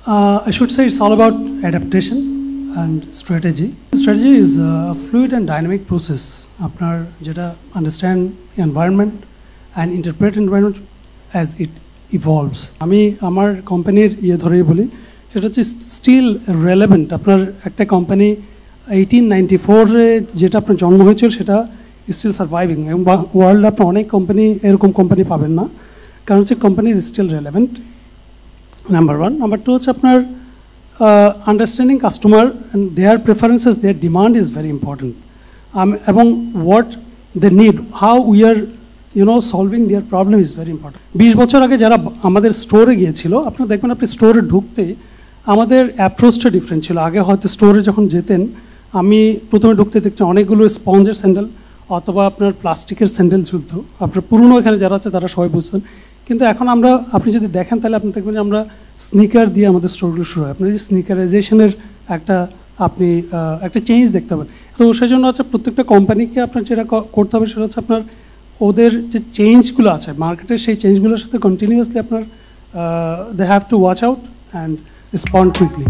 I should say it's all about adaptation and strategy. Strategy is a fluid and dynamic process. আপনার যেটা understand environment and interpret environment as it evolves. আমি আমার কোম্পানির ধরেই বলি সেটা হচ্ছে স্টিল রেলেভেন্ট। আপনার একটা কোম্পানি 1894-এ যেটা আপনার জন্ম হয়েছিল সেটা স্টিল সার্ভাইভিং, এবং ওয়ার্ল্ডে আপনার অনেক কোম্পানি এরকম কোম্পানি পাবেন না, কারণ হচ্ছে company is still relevant, number one. Number two হচ্ছে আপনার understanding customer and their preferences, their demand is very important, এবং what they need, how we are solving their problem is very important. 20 বছর আগে যারা আমাদের স্টোরে গিয়েছিল, আপনারা দেখবেন আপনি স্টোরে ঢুকতে আমাদের অ্যাপ্রোচটা ডিফারেন্ট ছিল। আগে হয়তো স্টোরে যখন যেতেন, আমি প্রথমে ঢুকতে দেখছি অনেকগুলো স্পঞ্জের স্যান্ডেল অথবা আপনার প্লাস্টিকের স্যান্ডেল ঝুলতো। আপনার পুরনো এখানে যারা আছে তারা সবাই বুঝছেন, কিন্তু এখন আপনি যদি দেখেন তাহলে আপনি দেখবেন যে আমরা স্নিকার দিয়ে আমাদের স্টোরগুলো শুরু হয়। আপনার যে স্নিকারাইজেশনের একটা চেঞ্জ দেখতে পাবেন। তো সেই জন্য হচ্ছে প্রত্যেকটা কোম্পানিকে আপনার যেটা করতে হবে সেটা হচ্ছে আপনার ওদের যে চেঞ্জগুলো আছে মার্কেটের, সেই চেঞ্জগুলোর সাথে কন্টিনিউয়াসলি আপনার they have to watch out and respond quickly.